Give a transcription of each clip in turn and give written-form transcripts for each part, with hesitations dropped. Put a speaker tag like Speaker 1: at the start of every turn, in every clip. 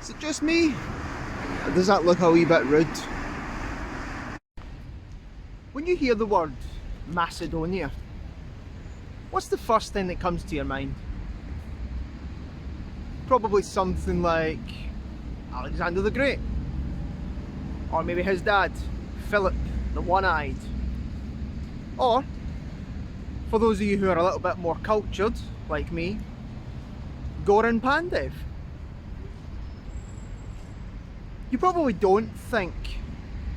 Speaker 1: Is it just me? Or does that look a wee bit rude? When you hear the word Macedonia, what's the first thing that comes to your mind? Probably something like Alexander the Great. Or maybe his dad, Philip, the one-eyed. Or, for those of you who are a little bit more cultured, like me, Goran Pandev. You probably don't think,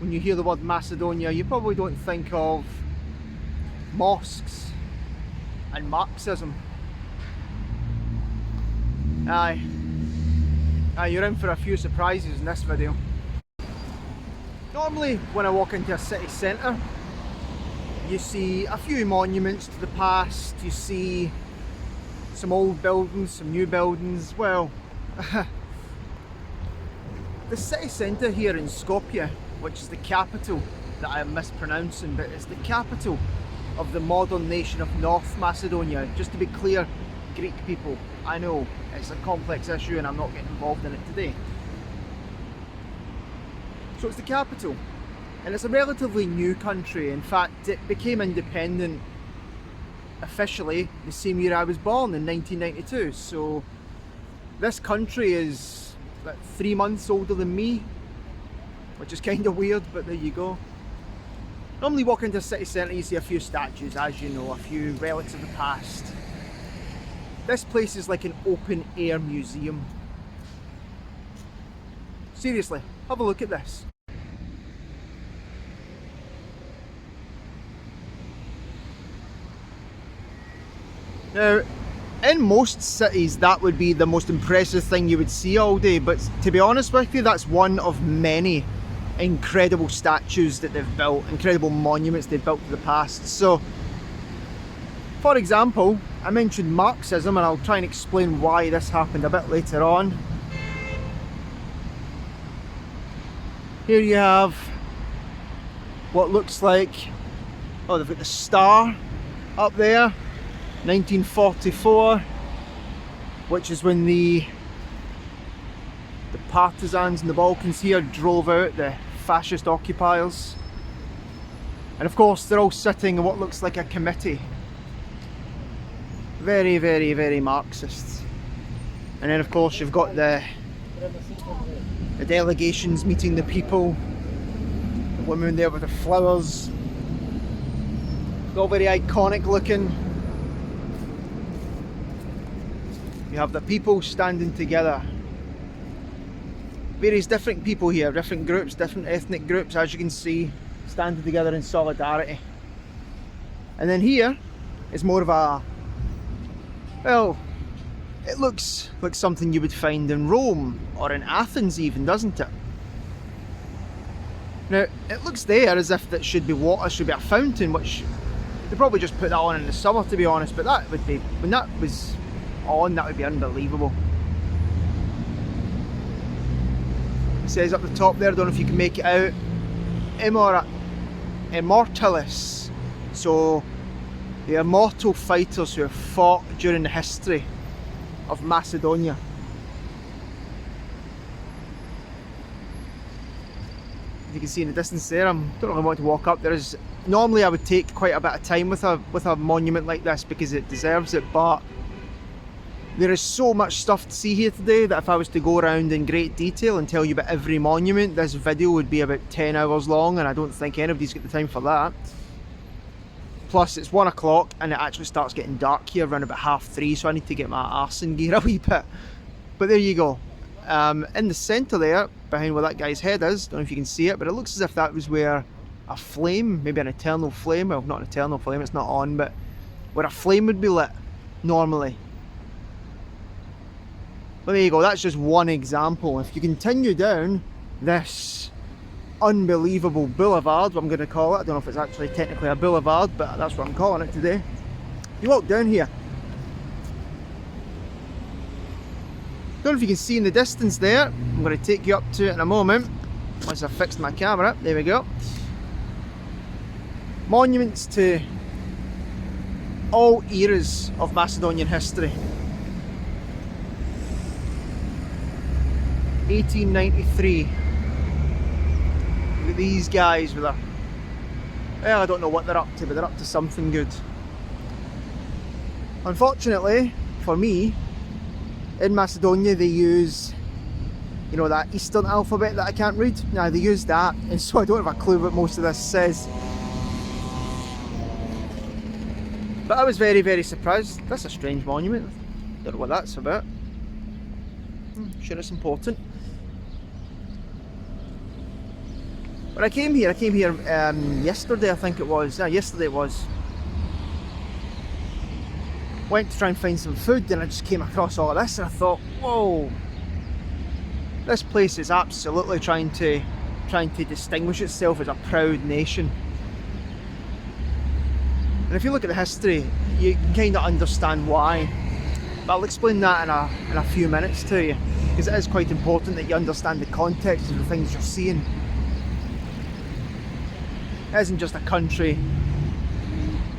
Speaker 1: when you hear the word Macedonia, you probably don't think of mosques and Marxism. Aye, you're in for a few surprises in this video. Normally when I walk into a city centre, you see a few monuments to the past, you see some old buildings, some new buildings. Well, the city centre here in Skopje, which is the capital that I am mispronouncing, but it's the capital of the modern nation of North Macedonia. Just to be clear, Greek people, I know it's a complex issue and I'm not getting involved in it today. So it's the capital, and it's a relatively new country. In fact, it became independent officially the same year I was born, in 1992. So this country is about 3 months older than me, which is kind of weird, but there you go. Normally walk into a city centre, you see a few statues, as you know, a few relics of the past. This place is like an open air museum. Seriously, have a look at this. Now, in most cities that would be the most impressive thing you would see all day, but to be honest with you, that's one of many incredible statues that they've built, incredible monuments they've built to the past. So, for example, I mentioned Marxism, and I'll try and explain why this happened a bit later on. Here you have what looks like, oh, they've got the star up there, 1944, which is when the partisans in the Balkans here drove out the fascist occupiers. And of course they're all sitting in what looks like a committee. Very, very, very Marxist. And then of course you've got the delegations meeting the people, the women there with the flowers. It's all very iconic looking. You have the people standing together. Various different people here, different groups, different ethnic groups, as you can see, standing together in solidarity. And then here is more of a, well, it looks like something you would find in Rome or in Athens even, doesn't it? Now, it looks there as if that should be water, should be a fountain, which they probably just put that on in the summer, to be honest, but that would be, when that was on, that would be unbelievable. It says up the top there, I don't know if you can make it out, Immortalis, so the immortal fighters who have fought during the history of Macedonia. As you can see in the distance there, I don't really want to walk up. Normally I would take quite a bit of time with a monument like this because it deserves it, but there is so much stuff to see here today that if I was to go around in great detail and tell you about every monument, this video would be about 10 hours long, and I don't think anybody's got the time for that. Plus it's 1 o'clock and it actually starts getting dark here around about 3:30, so I need to get my arse in gear a wee bit. But there you go. In the centre there, behind where that guy's head is, don't know if you can see it, but it looks as if that was where a flame, maybe an eternal flame, well, not an eternal flame, it's not on, but where a flame would be lit normally. But there you go, that's just one example. If you continue down this unbelievable boulevard, what I'm going to call it, I don't know if it's actually technically a boulevard, but that's what I'm calling it today. You walk down here, don't know if you can see in the distance there, I'm going to take you up to it in a moment, once I've fixed my camera, there we go. Monuments to all eras of Macedonian history. 1893. Look at these guys with their... Well, I don't know what they're up to, but they're up to something good. Unfortunately, for me, in Macedonia they use, you know, that Eastern alphabet that I can't read. Now they use that, and so I don't have a clue what most of this says. But I was very, very surprised. That's a strange monument. Don't know what that's about. Sure it's important. When I came here yesterday, I think it was. Yesterday it was. Went to try and find some food, and I just came across all of this, and I thought, whoa, this place is absolutely trying to distinguish itself as a proud nation. And if you look at the history, you can kind of understand why. But I'll explain that in a few minutes to you, because it is quite important that you understand the context of the things you're seeing. It isn't just a country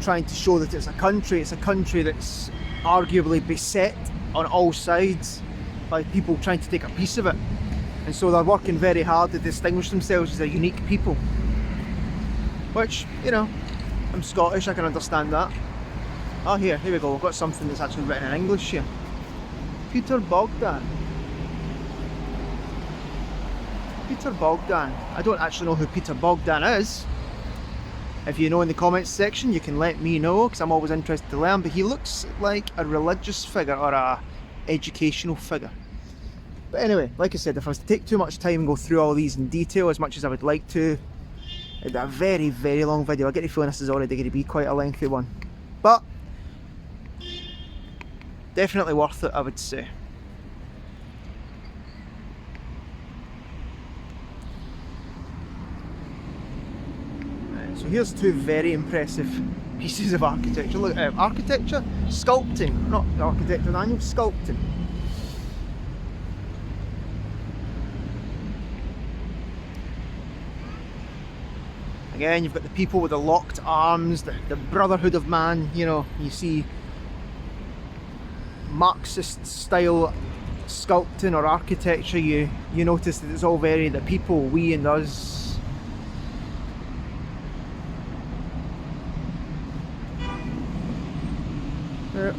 Speaker 1: trying to show that it's a country that's arguably beset on all sides by people trying to take a piece of it. And so they're working very hard to distinguish themselves as a unique people. Which, you know, I'm Scottish, I can understand that. Oh, here we go, we've got something that's actually written in English here. Peter Bogdan. Peter Bogdan. I don't actually know who Peter Bogdan is. If you know in the comments section, you can let me know, because I'm always interested to learn, but he looks like a religious figure or a educational figure. But anyway, like I said, if I was to take too much time and go through all these in detail as much as I would like to, it'd be a very, very long video. I get the feeling this is already going to be quite a lengthy one. But definitely worth it, I would say. So here's two very impressive pieces of architecture. Look, architecture? Sculpting, not architecture manual, sculpting. Again, you've got the people with the locked arms, the brotherhood of man, you know, you see Marxist style sculpting or architecture, you notice that it's all very the people, we and us.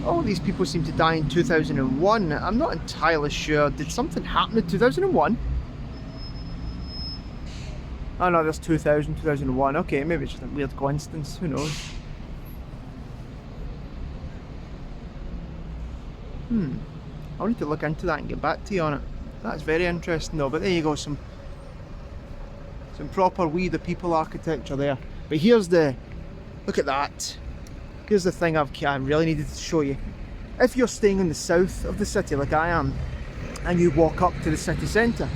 Speaker 1: All these people seem to die in 2001. I'm not entirely sure. Did something happen in 2001? Oh no, there's 2000, 2001. Okay, maybe it's just a weird coincidence. Who knows? I'll need to look into that and get back to you on it. That's very interesting though. But there you go, some proper we the people architecture there. But here's the, look at that. Here's the thing I really needed to show you. If you're staying in the south of the city like I am, and you walk up to the city centre,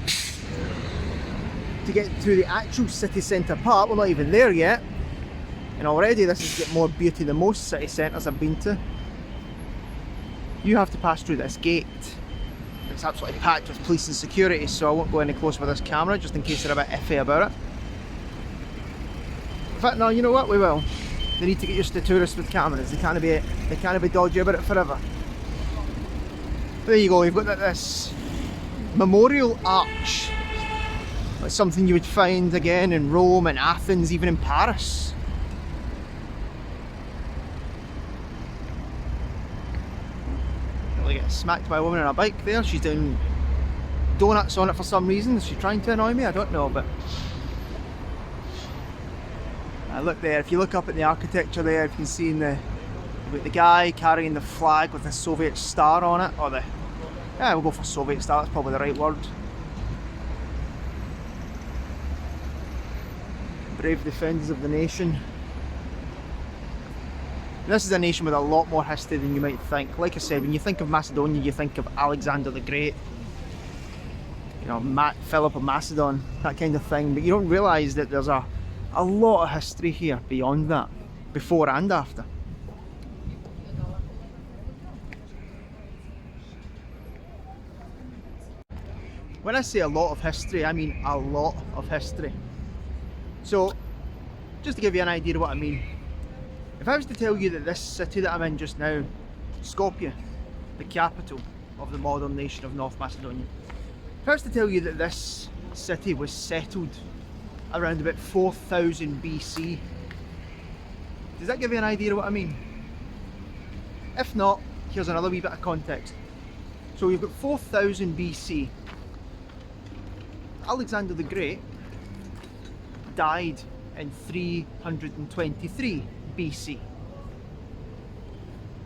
Speaker 1: to get to the actual city centre part, we're not even there yet, and already this has got more beauty than most city centres I've been to. You have to pass through this gate. It's absolutely packed with police and security, so I won't go any closer with this camera, just in case they're a bit iffy about it. In fact, no, you know what, we will. They need to get used to tourists with cameras. They can't be dodgy about it forever. There you go, you've got this memorial arch. It's something you would find again in Rome and Athens, even in Paris. Really get smacked by a woman on a bike there. She's doing donuts on it for some reason. Is she trying to annoy me? I don't know, but look there, if you look up at the architecture there, you can see the guy carrying the flag with the Soviet star on it, or we'll go for Soviet star, that's probably the right word. Brave defenders of the nation. This is a nation with a lot more history than you might think. Like I said, when you think of Macedonia, you think of Alexander the Great, you know, Philip of Macedon, that kind of thing, but you don't realise that there's a lot of history here beyond that, before and after. When I say a lot of history, I mean a lot of history. So, just to give you an idea of what I mean, if I was to tell you that this city that I'm in just now, Skopje, the capital of the modern nation of North Macedonia, If I was to tell you that this city was settled around about 4000 BC, does that give you an idea of what I mean? If not, here's another wee bit of context. So we've got 4000 BC. Alexander the Great died in 323 BC.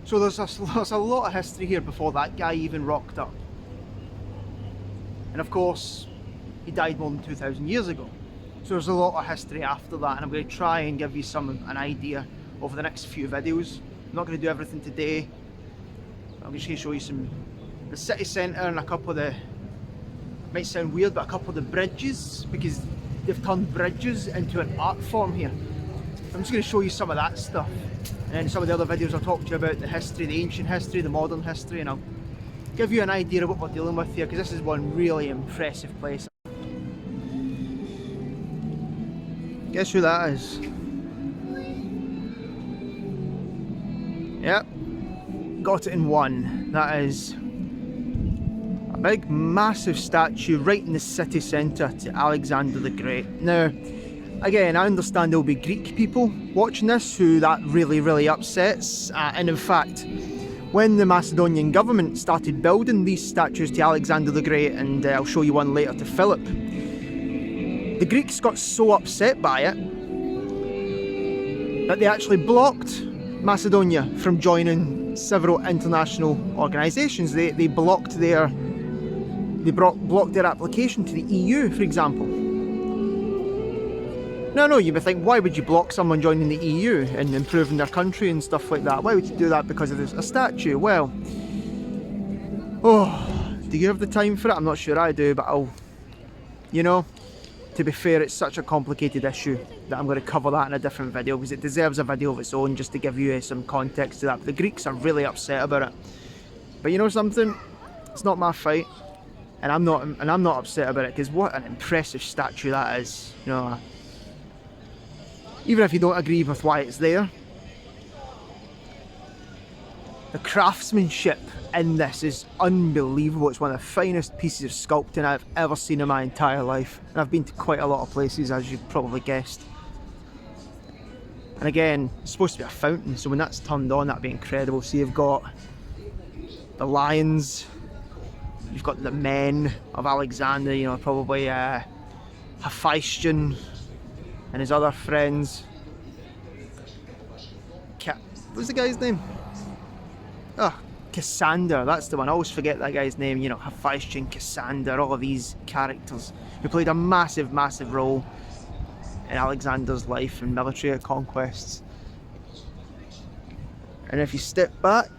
Speaker 1: So there's a lot of history here before that guy even rocked up. And of course, he died more than 2000 years ago. So there's a lot of history after that, and I'm going to try and give you an idea over the next few videos. I'm not going to do everything today. I'm just going to show you the city centre and a couple of the, might sound weird, but a couple of the bridges, because they've turned bridges into an art form here. I'm just going to show you some of that stuff. And then some of the other videos I'll talk to you about the history, the ancient history, the modern history, and I'll give you an idea of what we're dealing with here, because this is one really impressive place. Guess who that is? Yep, got it in one. That is a big massive statue right in the city centre to Alexander the Great. Now, again, I understand there'll be Greek people watching this who that really upsets, and in fact, when the Macedonian government started building these statues to Alexander the Great, and I'll show you one later to Philip, the Greeks got so upset by it that they actually blocked Macedonia from joining several international organisations. They blocked their application to the EU, for example. Now, you would think, why would you block someone joining the EU and improving their country and stuff like that? Why would you do that because there's a statue? Well, do you have the time for it? I'm not sure I do, but to be fair, it's such a complicated issue that I'm going to cover that in a different video, because it deserves a video of its own just to give you some context to that. But the Greeks are really upset about it. But you know something? It's not my fight, and I'm not upset about it, because what an impressive statue that is. Even if you don't agree with why it's there, the craftsmanship in this is unbelievable. It's one of the finest pieces of sculpting I've ever seen in my entire life, and I've been to quite a lot of places, as you've probably guessed. And again, it's supposed to be a fountain, so when that's turned on, that'd be incredible. So you've got the lions, you've got the men of Alexander, probably Hephaestion and his other friends. What's the guy's name? Cassander, that's the one. I always forget that guy's name. Hephaestion, Cassander, all of these characters who played a massive role in Alexander's life and military conquests. And if you step back,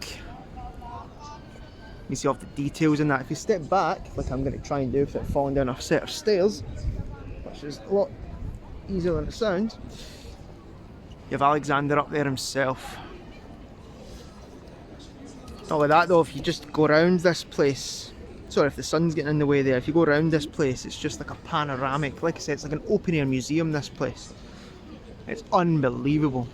Speaker 1: you see all the details in that. If you step back, like I'm going to try and do without falling down a set of stairs, which is a lot easier than it sounds, you have Alexander up there himself. Not like that though, if you just go around this place, sorry if the sun's getting in the way there, if you go around this place, it's just like a panoramic, like I said, it's like an open air museum, this place. It's unbelievable.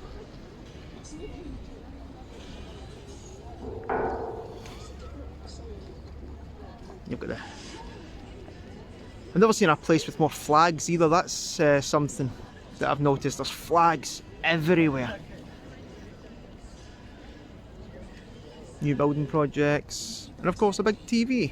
Speaker 1: You've got I've never seen a place with more flags either. That's something that I've noticed. There's flags everywhere. New building projects, and of course a big TV.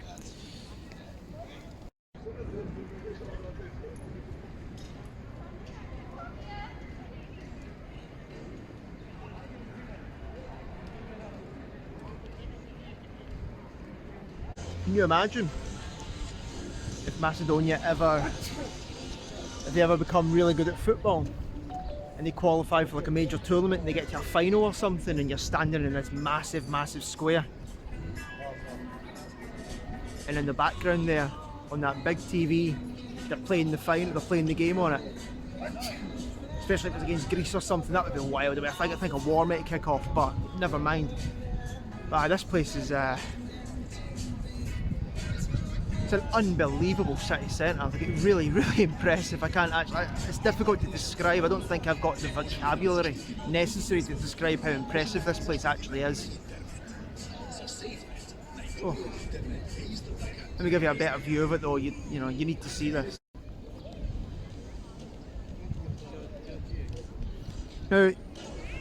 Speaker 1: Can you imagine if Macedonia if they ever become really good at football and they qualify for like a major tournament and they get to a final or something, and you're standing in this massive square, and in the background there on that big TV they're playing the final, they're playing the game on it, especially if it's against Greece or something. That would be wild. I think a war might kick off, but never mind. But this place is it's an unbelievable city centre. I think it's really impressive. I can't actually, it's difficult to describe. I don't think I've got the vocabulary necessary to describe how impressive this place actually is. Oh. Let me give you a better view of it though, you know, you need to see this. Now,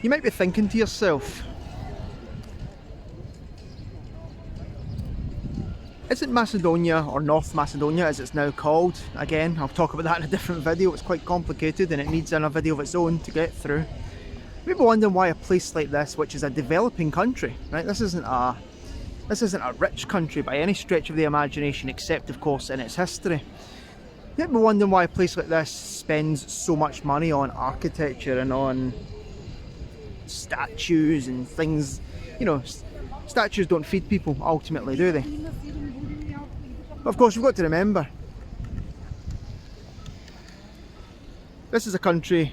Speaker 1: you might be thinking to yourself, isn't Macedonia, or North Macedonia as it's now called, again, I'll talk about that in a different video, it's quite complicated and it needs a video of its own to get through. Maybe wondering why a place like this, which is a developing country, right? This isn't a rich country by any stretch of the imagination, except of course in its history. Maybe wondering why a place like this spends so much money on architecture and on statues and things. You know, statues don't feed people ultimately, do they? But of course, you've got to remember, this is a country,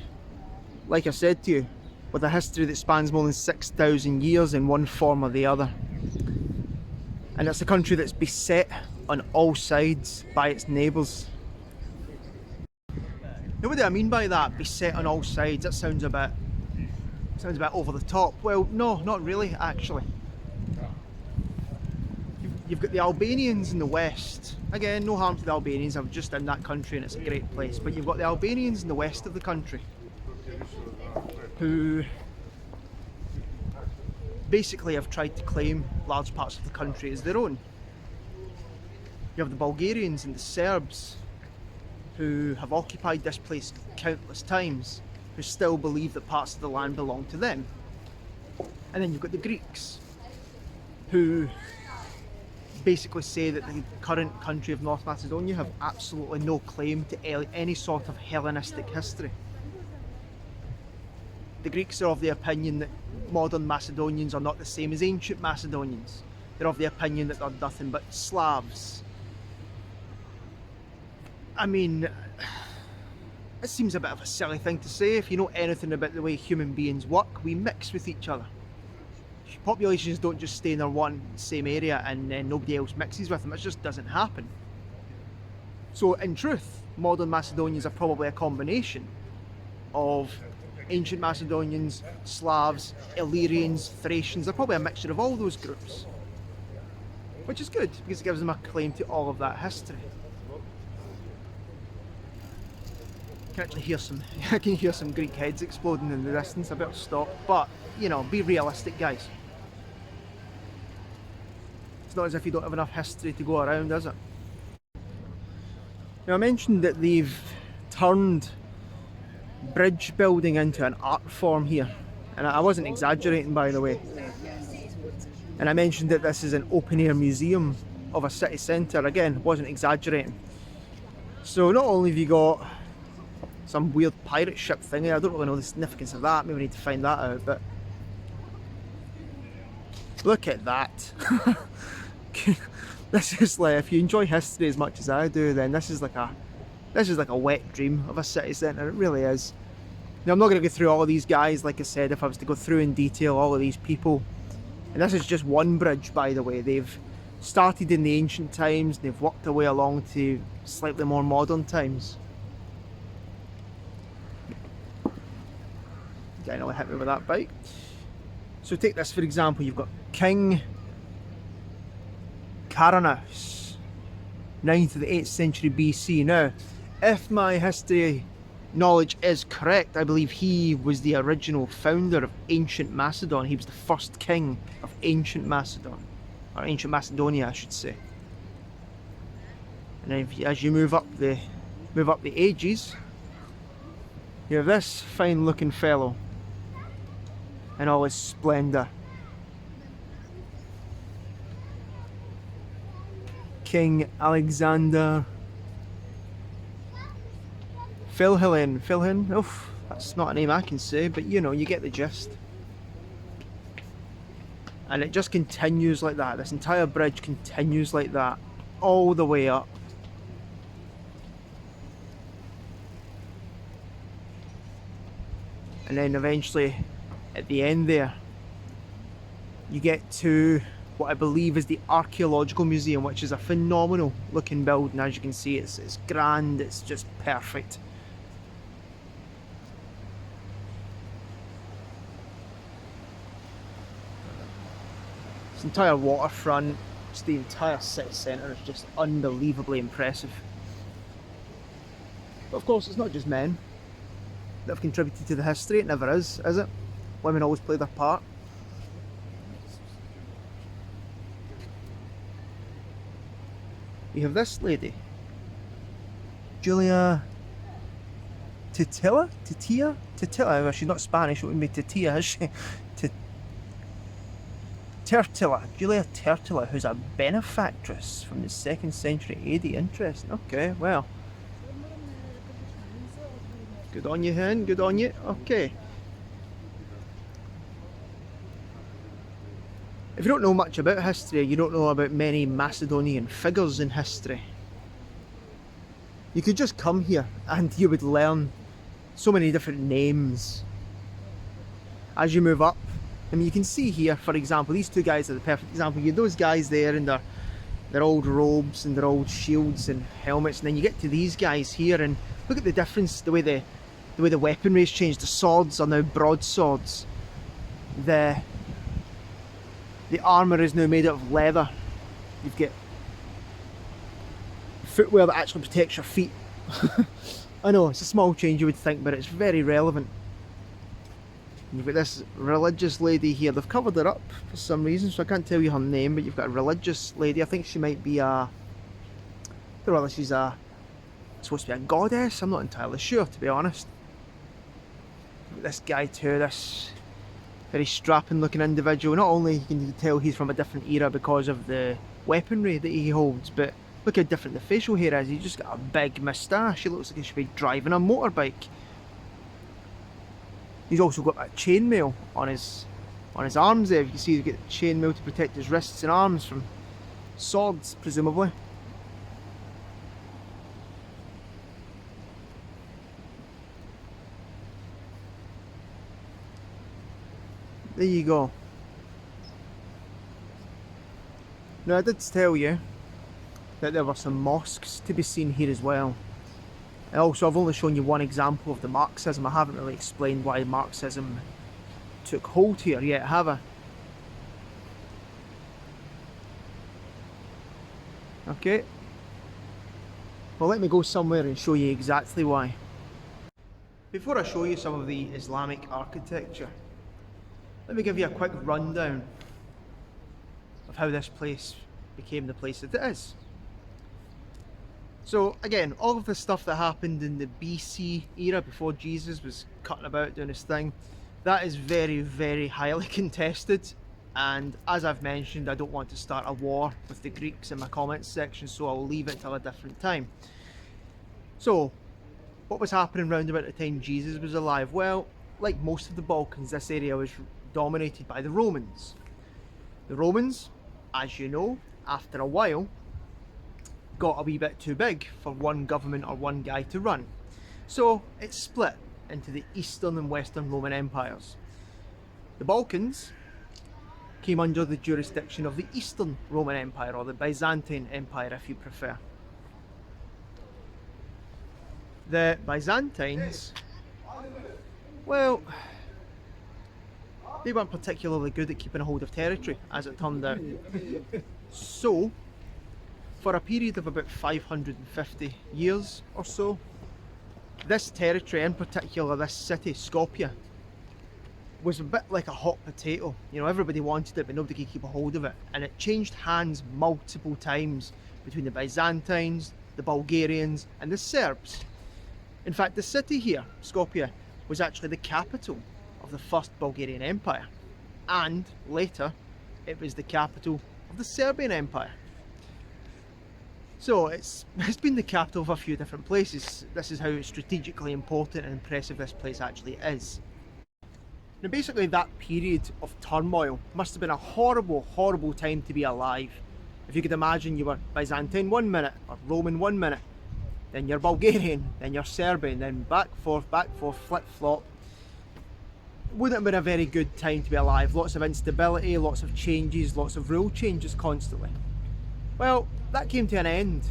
Speaker 1: like I said to you, with a history that spans more than 6,000 years in one form or the other. And it's a country that's beset on all sides by its neighbours. Now, what do I mean by that? Beset on all sides? That sounds a bit over the top. Well, no, not really, actually. You've got the Albanians in the west. Again, no harm to the Albanians, I'm just in that country and it's a great place. But you've got the Albanians in the west of the country who basically have tried to claim large parts of the country as their own. You have the Bulgarians and the Serbs who have occupied this place countless times, who still believe that parts of the land belong to them. And then you've got the Greeks who basically say that the current country of North Macedonia have absolutely no claim to any sort of Hellenistic history. The Greeks are of the opinion that modern Macedonians are not the same as ancient Macedonians. They're of the opinion that they're nothing but Slavs. I mean, it seems a bit of a silly thing to say. If you know anything about the way human beings work, we mix with each other. Populations don't just stay in their one same area and then nobody else mixes with them. It just doesn't happen. So in truth, modern Macedonians are probably a combination of ancient Macedonians, Slavs, Illyrians, Thracians. They're probably a mixture of all those groups, which is good because it gives them a claim to all of that history. I can actually hear some Greek heads exploding in the distance. I better stop, but you know, be realistic, guys. It's not as if you don't have enough history to go around, is it? Now, I mentioned that they've turned bridge building into an art form here, and I wasn't exaggerating, by the way. And I mentioned that this is an open-air museum of a city centre. Again, wasn't exaggerating. So not only have you got some weird pirate ship thingy, I don't really know the significance of that, maybe we need to find that out, but look at that. This is like, if you enjoy history as much as I do, then this is like a wet dream of a city centre. It really is. Now, I'm not going to go through all of these guys, like I said, if I was to go through in detail all of these people. And this is just one bridge, by the way. They've started in the ancient times, they've worked their way along to slightly more modern times. Guy nearly hit me with that bike. So take this for example, you've got King Caranos, 9th to the 8th century BC. Now, if my history knowledge is correct, I believe he was the original founder of ancient Macedon. He was the first king of ancient Macedon, or ancient Macedonia, I should say. And then as you move up the ages, you have this fine looking fellow in all his splendour. King Alexander Philhelyn. Oof, that's not a name I can say, but you know, you get the gist. And it just continues like that. This entire bridge continues like that all the way up. And then eventually at the end there you get to what I believe is the Archaeological Museum, which is a phenomenal looking building. As you can see, it's grand, it's just perfect. This entire waterfront Just the entire city centre is just unbelievably impressive. But of course, it's not just men that have contributed to the history. It never is it? Women always play their part. We have this lady, Julia Titilla? Well, she's not Spanish, it wouldn't be Titilla, is she? Tertilla, Julia Tertilla, who's a benefactress from the 2nd century AD. Interesting. Okay, well. Good on you, hen. Good on you. Okay. If you don't know much about history, you don't know about many Macedonian figures in history, you could just come here and you would learn so many different names as you move up. I mean, you can see here, for example, these two guys are the perfect example. You have those guys there in their old robes and their old shields and helmets, and then you get to these guys here and look at the difference, the way the weaponry has changed. The swords are now broadswords. The armour is now made out of leather. You've got footwear that actually protects your feet. I know, it's a small change you would think, but it's very relevant. You've got this religious lady here. They've covered her up for some reason, so I can't tell you her name, but you've got a religious lady. I think she might be I don't know whether she's supposed to be a goddess. I'm not entirely sure, to be honest. This guy too, this very strapping looking individual. Not only can you tell he's from a different era because of the weaponry that he holds, but look how different the facial hair is. He's just got a big moustache. He looks like he should be driving a motorbike. He's also got that chainmail on his arms there. You can see he's got chainmail to protect his wrists and arms from swords, presumably. There you go. Now, I did tell you that there were some mosques to be seen here as well. And also, I've only shown you one example of the Marxism. I haven't really explained why Marxism took hold here yet, have I? Okay. Well, let me go somewhere and show you exactly why. Before I show you some of the Islamic architecture, let me give you a quick rundown of how this place became the place that it is. So again, all of the stuff that happened in the BC era, before Jesus was cutting about doing his thing, that is very, very highly contested, and as I've mentioned, I don't want to start a war with the Greeks in my comments section, so I'll leave it till a different time. So what was happening round about the time Jesus was alive? Well, like most of the Balkans, this area was dominated by the Romans. The Romans, as you know, after a while got a wee bit too big for one government or one guy to run. So it split into the Eastern and Western Roman empires. The Balkans came under the jurisdiction of the Eastern Roman Empire, or the Byzantine Empire if you prefer. The Byzantines, well, they weren't particularly good at keeping a hold of territory, as it turned out. So, for a period of about 550 years or so, this territory, in particular this city, Skopje, was a bit like a hot potato. You know, everybody wanted it, but nobody could keep a hold of it. And it changed hands multiple times between the Byzantines, the Bulgarians, and the Serbs. In fact, the city here, Skopje, was actually the capital of the First Bulgarian Empire. And later, it was the capital of the Serbian Empire. So it's been the capital of a few different places. This is how strategically important and impressive this place actually is. Now basically that period of turmoil must have been a horrible, horrible time to be alive. If you could imagine you were Byzantine one minute, or Roman one minute, then you're Bulgarian, then you're Serbian, then back, forth, flip-flop. Wouldn't have been a very good time to be alive. Lots of instability, lots of changes, lots of rule changes constantly. Well, that came to an end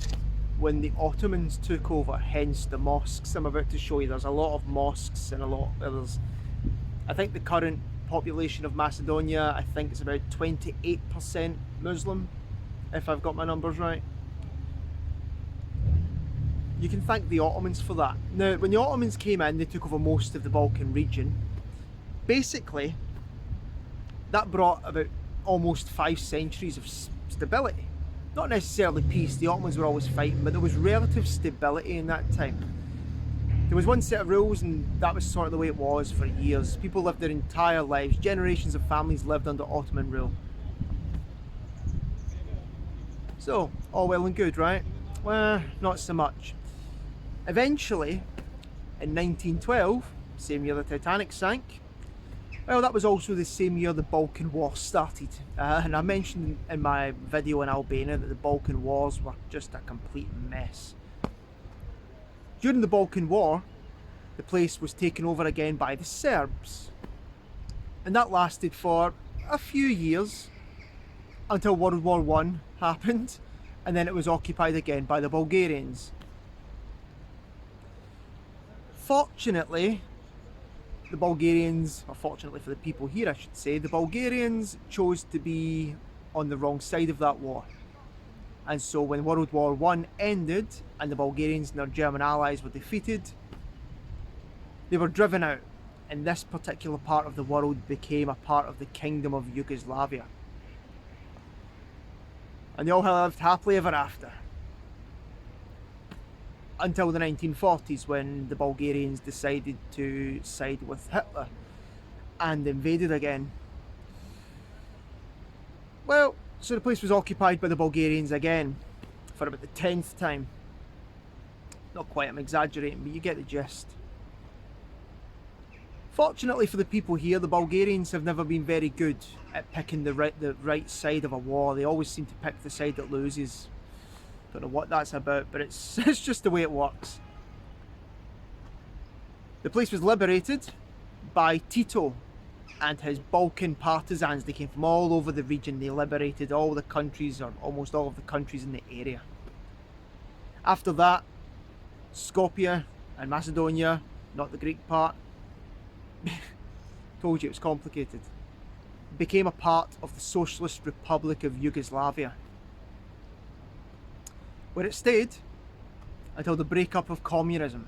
Speaker 1: when the Ottomans took over, hence the mosques I'm about to show you. There's a lot of mosques and a lot of others. I think the current population of Macedonia, I think it's about 28% Muslim. if I've got my numbers right. You can thank the Ottomans for that. Now, when the Ottomans came in, they took over most of the Balkan region. Basically, that brought about almost 5 centuries of stability. Not necessarily peace, the Ottomans were always fighting, but there was relative stability in that time. There was one set of rules, and that was sort of the way it was for years. People lived their entire lives, generations of families lived under Ottoman rule. So, all well and good, right? Well, not so much. Eventually, in 1912, same year the Titanic sank, well, that was also the same year the Balkan War started. And I mentioned in my video in Albania that the Balkan Wars were just a complete mess. During the Balkan War, the place was taken over again by the Serbs. And that lasted for a few years until World War I happened, and then it was occupied again by the Bulgarians. Fortunately, the Bulgarians, or fortunately for the people here I should say, the Bulgarians chose to be on the wrong side of that war. And so when World War I ended and the Bulgarians and their German allies were defeated, they were driven out, and this particular part of the world became a part of the Kingdom of Yugoslavia. And they all lived happily ever after. Until the 1940s, when the Bulgarians decided to side with Hitler and invaded again. Well, so the place was occupied by the Bulgarians again for about the 10th time. Not quite, I'm exaggerating, but you get the gist. Fortunately for the people here, the Bulgarians have never been very good at picking the right side of a war. They always seem to pick the side that loses. Don't know what that's about, but it's just the way it works. The place was liberated by Tito and his Balkan partisans. They came from all over the region. They liberated all the countries, or almost all of the countries in the area. After that, Skopje and Macedonia, not the Greek part, told you it was complicated, became a part of the Socialist Republic of Yugoslavia, where it stayed until the breakup of communism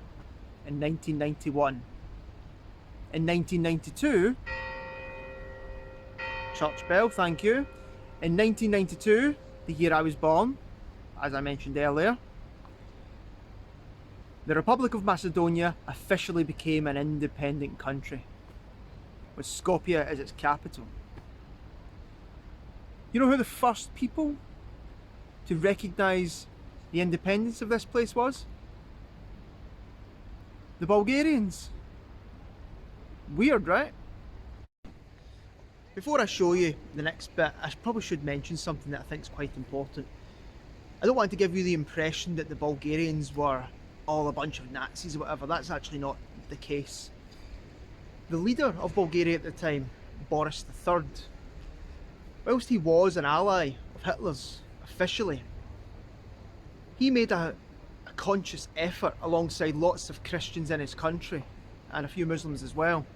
Speaker 1: in 1991. In 1992, church bell, thank you. In 1992, the year I was born, as I mentioned earlier, the Republic of Macedonia officially became an independent country, with Skopje as its capital. You know who the first people to recognise the independence of this place was? The Bulgarians. Weird, right? Before I show you the next bit, I probably should mention something that I think is quite important. I don't want to give you the impression that the Bulgarians were all a bunch of Nazis or whatever. That's actually not the case. The leader of Bulgaria at the time, Boris III, whilst he was an ally of Hitler's officially, he made a conscious effort alongside lots of Christians in his country and a few Muslims as well.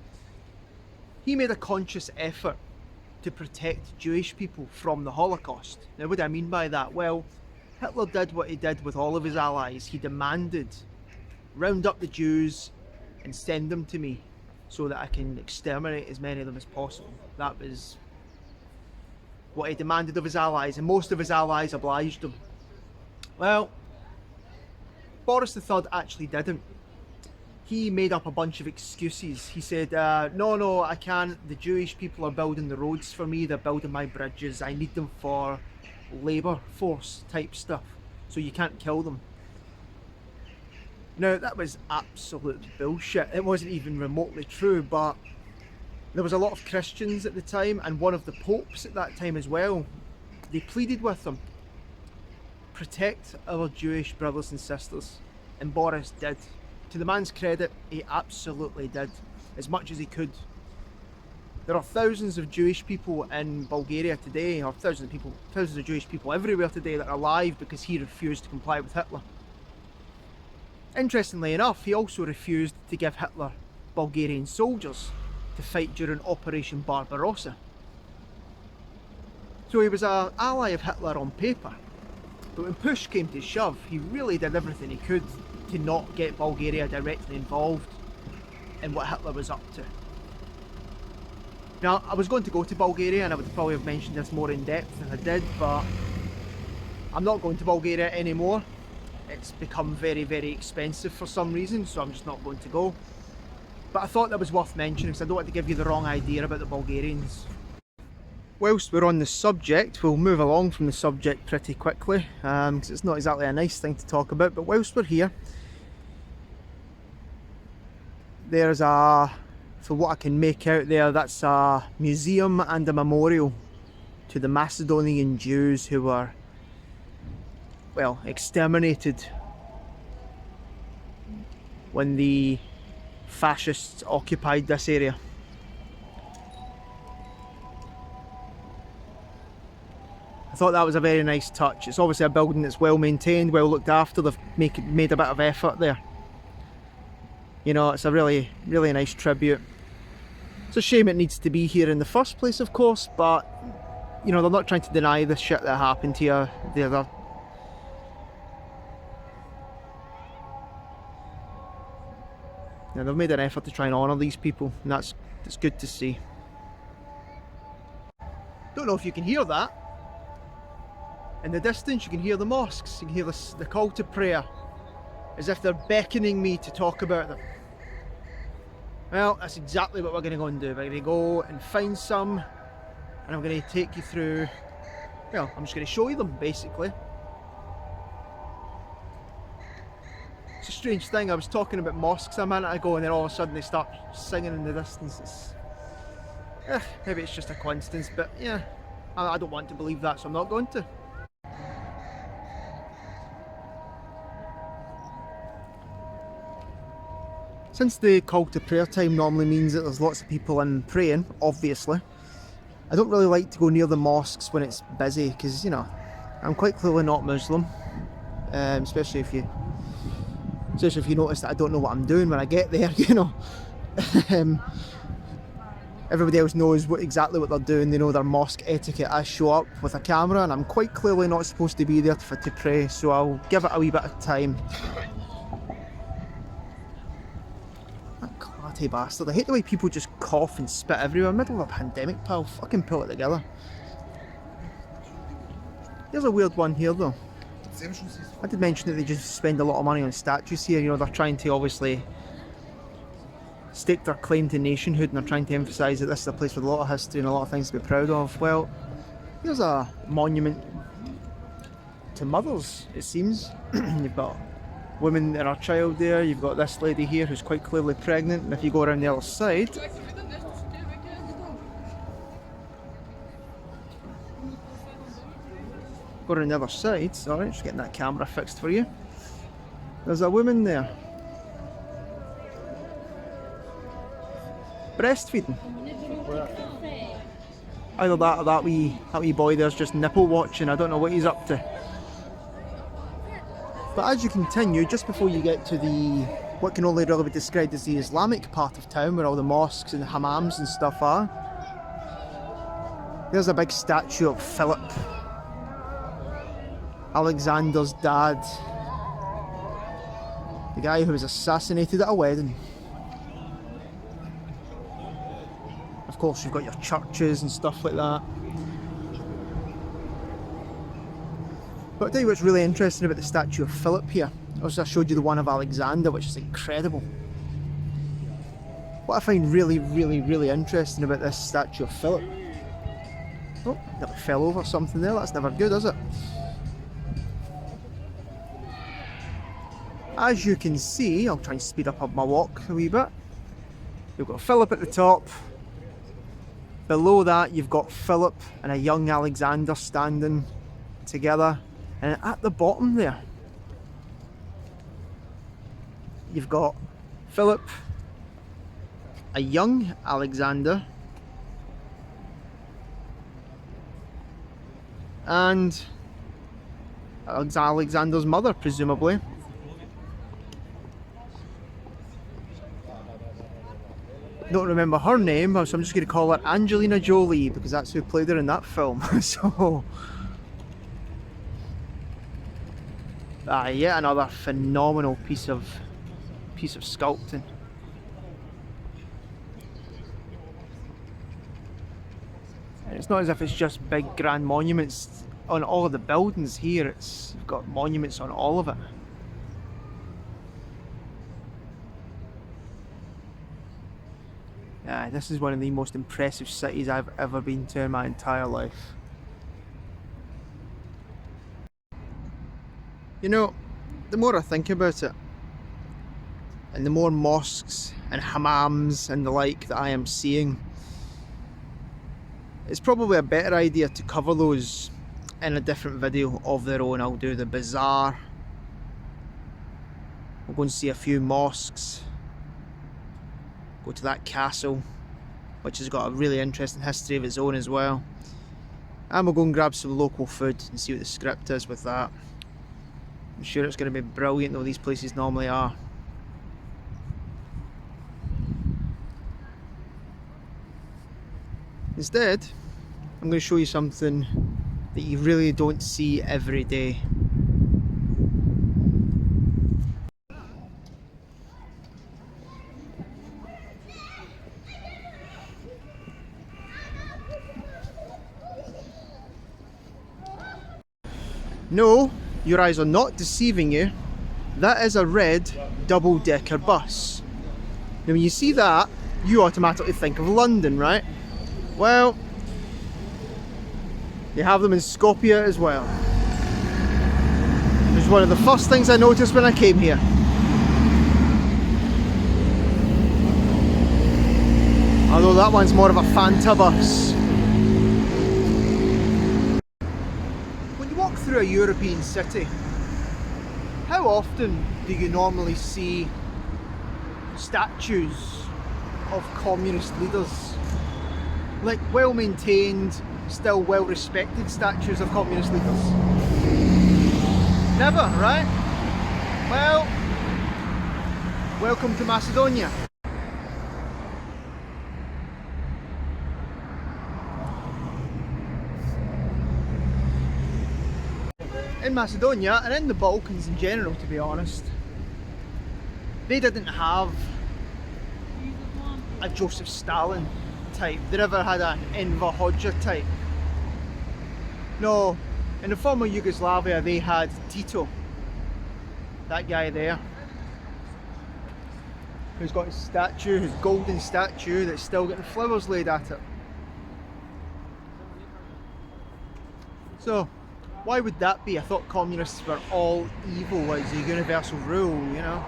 Speaker 1: He made a conscious effort to protect Jewish people from the Holocaust. Now, what do I mean by that? Well, Hitler did what he did with all of his allies. He demanded, round up the Jews and send them to me so that I can exterminate as many of them as possible. That was what he demanded of his allies, and most of his allies obliged him. Well, Boris III actually didn't. He made up a bunch of excuses. He said, no, I can't. The Jewish people are building the roads for me. They're building my bridges. I need them for labour force type stuff. So you can't kill them. Now, that was absolute bullshit. It wasn't even remotely true, but there was a lot of Christians at the time, and one of the popes at that time as well. They pleaded with him, protect our Jewish brothers and sisters, and Boris did. To the man's credit, he absolutely did, as much as he could. There are thousands of Jewish people in Bulgaria today, or thousands of Jewish people everywhere today that are alive because he refused to comply with Hitler. Interestingly enough, he also refused to give Hitler Bulgarian soldiers to fight during Operation Barbarossa. So he was an ally of Hitler on paper, but when push came to shove, he really did everything he could to not get Bulgaria directly involved in what Hitler was up to. Now, I was going to go to Bulgaria, and I would probably have mentioned this more in depth than I did, but I'm not going to Bulgaria anymore. It's become very, very expensive for some reason, so I'm just not going to go. But I thought that was worth mentioning because I don't want to give you the wrong idea about the Bulgarians. Whilst we're on the subject, we'll move along from the subject pretty quickly, because it's not exactly a nice thing to talk about, but whilst we're here, there's a, for what I can make out there, that's a museum and a memorial to the Macedonian Jews who were, well, exterminated when the fascists occupied this area. I thought that was a very nice touch. It's obviously a building that's well maintained, well looked after. They've made a bit of effort there. You know, it's a really, really nice tribute. It's a shame it needs to be here in the first place, of course, but you know, they're not trying to deny the shit that happened here. They've made an effort to try and honour these people, and that's good to see. Don't know if you can hear that. In the distance you can hear the mosques, you can hear the call to prayer, as if they're beckoning me to talk about them. Well, that's exactly what we're going to go and do. We're going to go and find some, and I'm going to take you through, well, I'm just going to show you them basically. It's a strange thing, I was talking about mosques a minute ago and then all of a sudden they start singing in the distance. Maybe it's just a coincidence, but yeah, I don't want to believe that, so I'm not going to. Since the call to prayer time normally means that there's lots of people in praying, obviously, I don't really like to go near the mosques when it's busy because, you know, I'm quite clearly not Muslim, especially if you notice that I don't know what I'm doing when I get there, you know. Everybody else knows exactly what they're doing, they know their mosque etiquette. I show up with a camera and I'm quite clearly not supposed to be there to pray, so I'll give it a wee bit of time. Bastard. I hate the way people just cough and spit everywhere. Middle of a pandemic, pal. Fucking pull it together. There's a weird one here though. I did mention that they just spend a lot of money on statues here. You know, they're trying to obviously stake their claim to nationhood, and they're trying to emphasise that this is a place with a lot of history and a lot of things to be proud of. Well, here's a monument to mothers, it seems. You've got women and a child there, you've got this lady here who's quite clearly pregnant, and if you go around the other side, sorry, just getting that camera fixed for you. There's a woman there. Breastfeeding. Either that or that wee boy there's just nipple watching, I don't know what he's up to. But as you continue, just before you get to what can only really be described as the Islamic part of town, where all the mosques and the hammams and stuff are, there's a big statue of Philip, Alexander's dad, the guy who was assassinated at a wedding. Of course, you've got your churches and stuff like that. But I'll tell you what's really interesting about the statue of Philip here. Also, I showed you the one of Alexander, which is incredible. What I find really, really, really interesting about this statue of Philip... Oh, nearly fell over something there. That's never good, is it? As you can see, I'll try and speed up my walk a wee bit. You've got Philip at the top. Below that, you've got Philip and a young Alexander standing together. And at the bottom there, you've got Philip, a young Alexander, and Alexander's mother, presumably. Don't remember her name, so I'm just going to call her Angelina Jolie because that's who played her in that film. So, yet another phenomenal piece of sculpting. And it's not as if it's just big grand monuments on all of the buildings here. You've got monuments on all of it. Yeah, this is one of the most impressive cities I've ever been to in my entire life. You know, the more I think about it, and the more mosques and hammams and the like that I am seeing, it's probably a better idea to cover those in a different video of their own. I'll do the bazaar, we'll go and see a few mosques, go to that castle which has got a really interesting history of its own as well, and we'll go and grab some local food and see what the script is with that. I'm sure it's going to be brilliant though, these places normally are. Instead, I'm going to show you something that you really don't see every day. No, your eyes are not deceiving you. That is a red double-decker bus. Now when you see that, you automatically think of London, right? Well, they have them in Skopje as well. It was one of the first things I noticed when I came here. Although that one's more of a Fanta bus. When you walk through a European city, how often do you normally see statues of communist leaders? Like well-maintained, still well-respected statues of communist leaders? Never, right? Well, welcome to Macedonia. In Macedonia, and in the Balkans in general, to be honest, they didn't have a Joseph Stalin type. They never had an Enver Hoxha type. No, in the former Yugoslavia they had Tito, that guy there, who's got his statue, his golden statue that's still getting flowers laid at it. So why would that be? I thought communists were all evil as a universal rule, you know?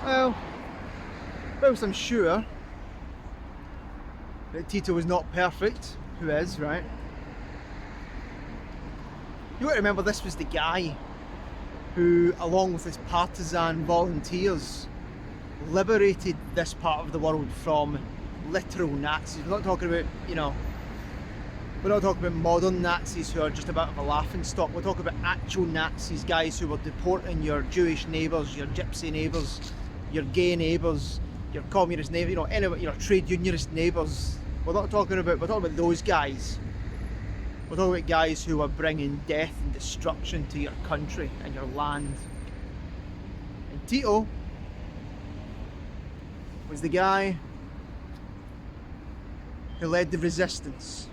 Speaker 1: Well, whilst I'm sure that Tito was not perfect, who is, right? You got to remember this was the guy who, along with his partisan volunteers, liberated this part of the world from literal Nazis. We're not talking about, you know, we're not talking about modern Nazis who are just a bit of a laughing stock. We're talking about actual Nazis, guys who were deporting your Jewish neighbours, your gypsy neighbours, your gay neighbours, your communist neighbours, you know, any, your trade unionist neighbours. We're talking about those guys. We're talking about guys who are bringing death and destruction to your country and your land. And Tito was the guy who led the resistance.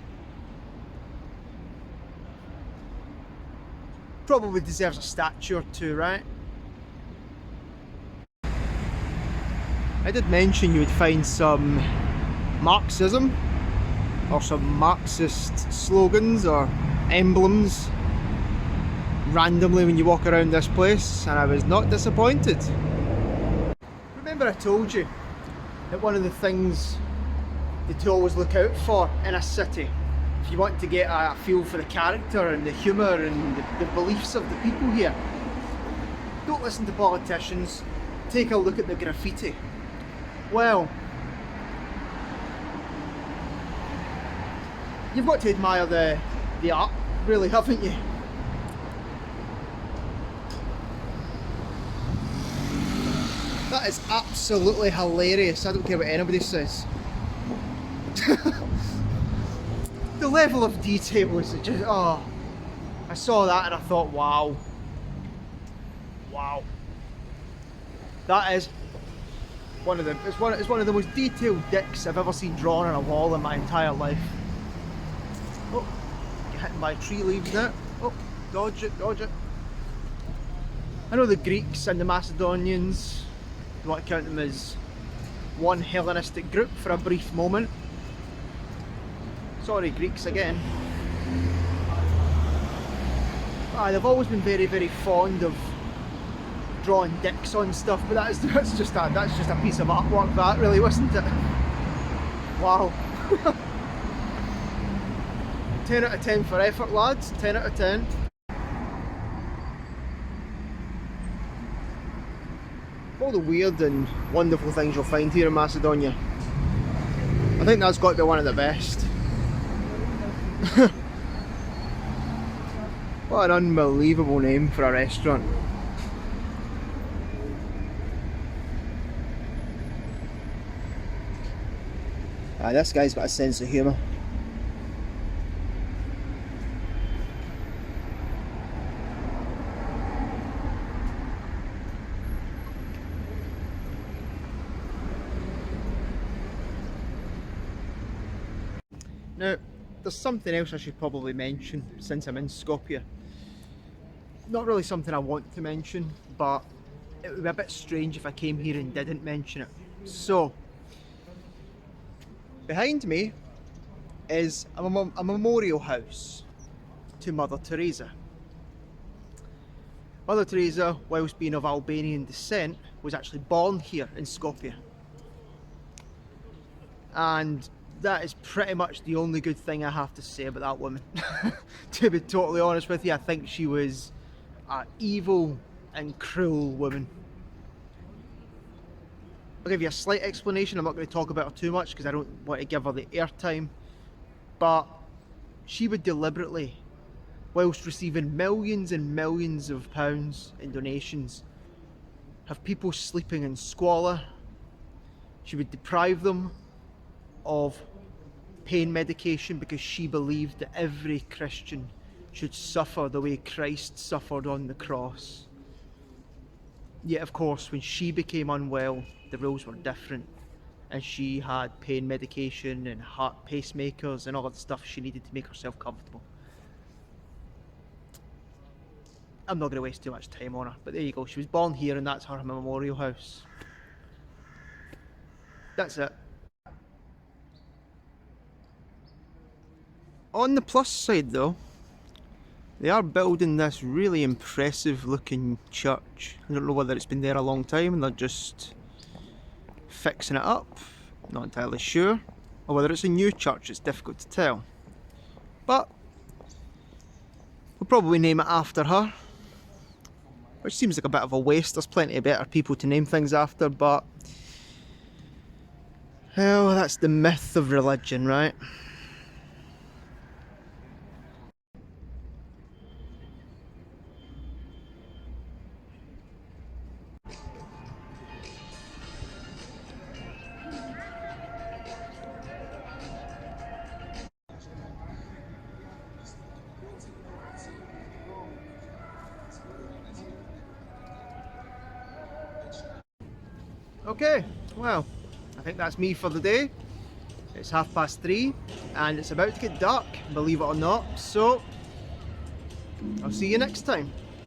Speaker 1: Probably deserves a statue or two, right? I did mention you would find some Marxism or some Marxist slogans or emblems randomly when you walk around this place, and I was not disappointed. Remember I told you that one of the things to always look out for in a city, if you want to get a feel for the character and the humour and the beliefs of the people here, don't listen to politicians, take a look at the graffiti. Well, you've got to admire the art, really, haven't you? That is absolutely hilarious. I don't care what anybody says. The level of detail is just, oh, I saw that and I thought, wow. Wow. That is one of the most detailed dicks I've ever seen drawn on a wall in my entire life. Oh, get hit by tree leaves now. Oh, dodge it, dodge it. I know the Greeks and the Macedonians, you want to count them as one Hellenistic group for a brief moment. Sorry, Greeks again. They've always been very, very fond of drawing dicks on stuff, but that's just a piece of artwork, that really, wasn't it? Wow. 10 out of 10 for effort, lads. 10 out of 10. All the weird and wonderful things you'll find here in Macedonia, I think that's got to be one of the best. What an unbelievable name for a restaurant. This guy's got a sense of humour. Now, there's something else I should probably mention since I'm in Skopje. Not really something I want to mention, but it would be a bit strange if I came here and didn't mention it. So, behind me is a memorial house to Mother Teresa. Mother Teresa, whilst being of Albanian descent, was actually born here in Skopje. And that is pretty much the only good thing I have to say about that woman. To be totally honest with you, I think she was an evil and cruel woman. I'll give you a slight explanation. I'm not going to talk about her too much because I don't want to give her the airtime. But she would deliberately, whilst receiving millions and millions of pounds in donations, have people sleeping in squalor. She would deprive them of pain medication because she believed that every Christian should suffer the way Christ suffered on the cross. Yet of course, when she became unwell, the rules were different, and she had pain medication and heart pacemakers and all of the stuff she needed to make herself comfortable. I'm not going to waste too much time on her, but there you go. She was born here and that's her memorial house. That's it. On the plus side though, they are building this really impressive looking church. I don't know whether it's been there a long time and they're just fixing it up, not entirely sure, or whether it's a new church. It's difficult to tell, but we'll probably name it after her, which seems like a bit of a waste. There's plenty of better people to name things after, but well, that's the myth of religion, right? Okay, well, I think that's me for the day. It's 3:30 and it's about to get dark, believe it or not, so I'll see you next time.